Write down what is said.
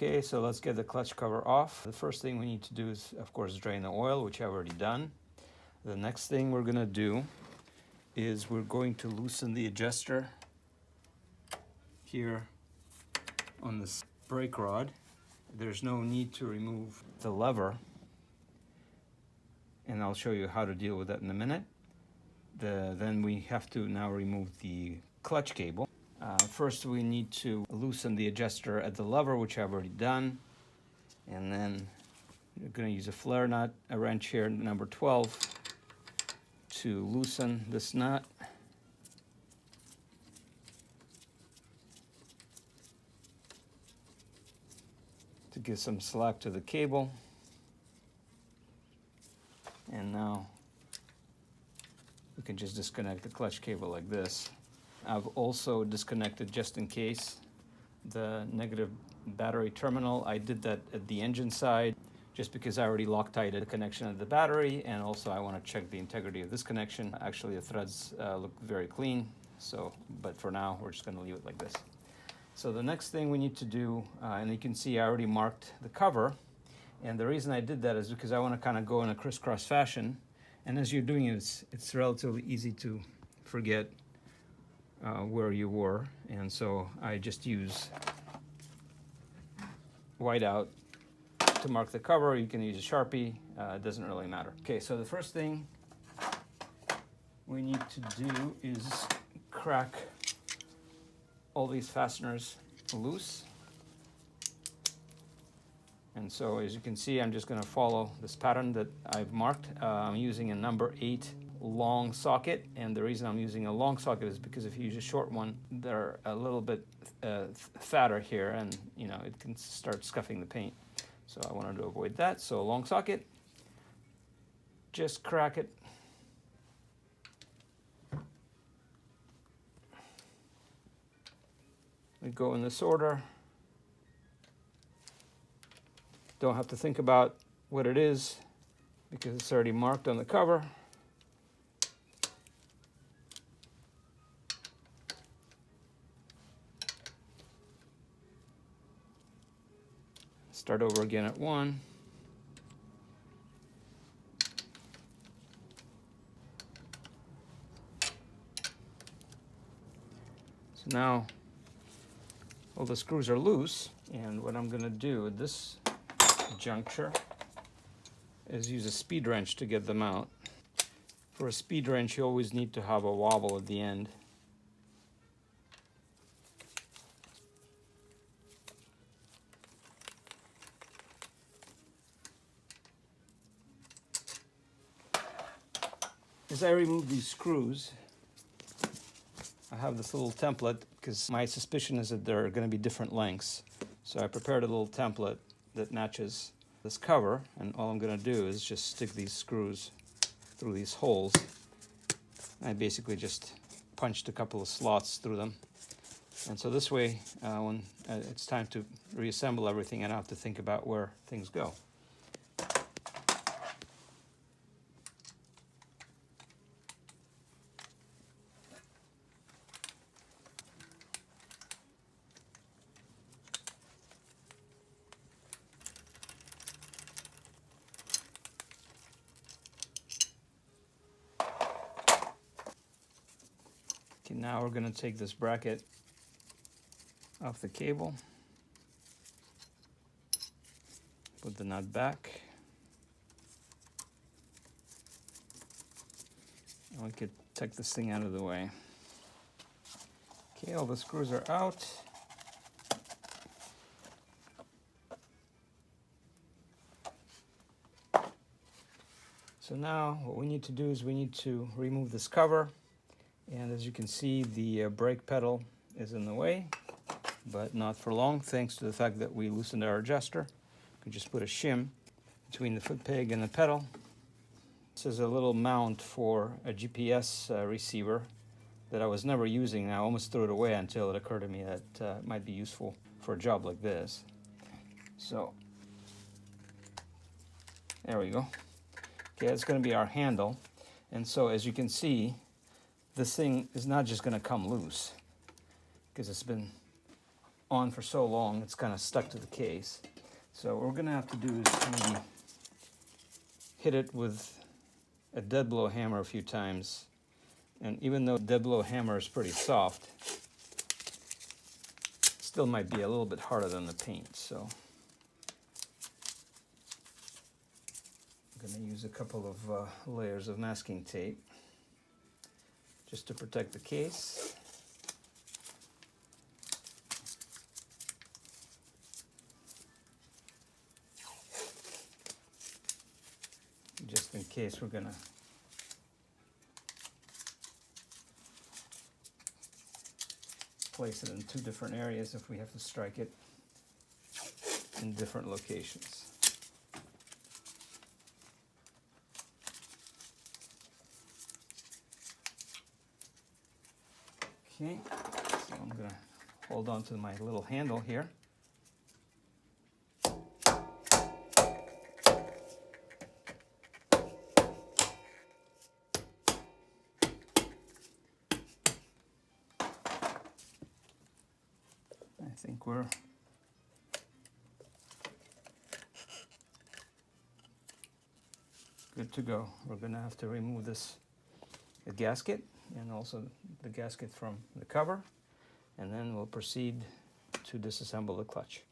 Okay, so let's get the clutch cover off. The first thing we need to do is, of course, drain the oil, which I've already done. The next thing we're going to do is we're going to loosen the adjuster here on this brake rod. There's no need to remove the lever, and I'll show you how to deal with that in a minute. Then we have to now remove the clutch cable. First we need to loosen the adjuster at the lever, which I've already done, and then you're going to use a flare nut, a wrench here, number 12, to loosen this nut. To give some slack to the cable. And now we can just disconnect the clutch cable like this. I've also disconnected, just in case, the negative battery terminal. I did that at the engine side just because I already Loctited the connection of the battery, and also I want to check the integrity of this connection. Actually, the threads look very clean, but for now we're just going to leave it like this. So the next thing we need to do, and you can see I already marked the cover, and the reason I did that is because I want to kind of go in a crisscross fashion, and as you're doing it, it's relatively easy to forget where you were, and so I just use whiteout to mark the cover. You can use a Sharpie, it doesn't really matter. Okay, so the first thing we need to do is crack all these fasteners loose. And so as you can see, I'm just going to follow this pattern that I've marked. I'm using a number 8 long socket, and the reason I'm using a long socket is because if you use a short one, they're a little bit fatter here, and it can start scuffing the paint. So I wanted to avoid that. So a long socket, just crack it. We go in this order. Don't have to think about what it is because it's already marked on the cover. Start over again at 1. So now all the screws are loose, and what I'm going to do at this juncture is use a speed wrench to get them out. For a speed wrench, you always need to have a wobble at the end. As I remove these screws, I have this little template because my suspicion is that they're going to be different lengths. So I prepared a little template that matches this cover, and all I'm going to do is just stick these screws through these holes. I basically just punched a couple of slots through them. And so this way, when it's time to reassemble everything, I don't have to think about where things go. Okay, now we're going to take this bracket off the cable, put the nut back, and we could take this thing out of the way. Okay, all the screws are out. So now what we need to do is we need to remove this cover, and as you can see, the brake pedal is in the way, but not for long, thanks to the fact that we loosened our adjuster. We can just put a shim between the foot peg and the pedal. This is a little mount for a GPS receiver that I was never using. I almost threw it away until it occurred to me that it might be useful for a job like this. So there we go. Okay, that's going to be our handle. And so as you can see, this thing is not just going to come loose because it's been on for so long, it's kind of stuck to the case. So what we're going to have to do is maybe hit it with a dead blow hammer a few times. And even though dead blow hammer is pretty soft, it still might be a little bit harder than the paint. So I'm going to use a couple of layers of masking tape just to protect the case. Just in case we're going to place it in two different areas if we have to strike it in different locations. Okay, so I'm going to hold on to my little handle here. I think we're good to go. We're going to have to remove the gasket and also the gasket from the cover, and then we'll proceed to disassemble the clutch.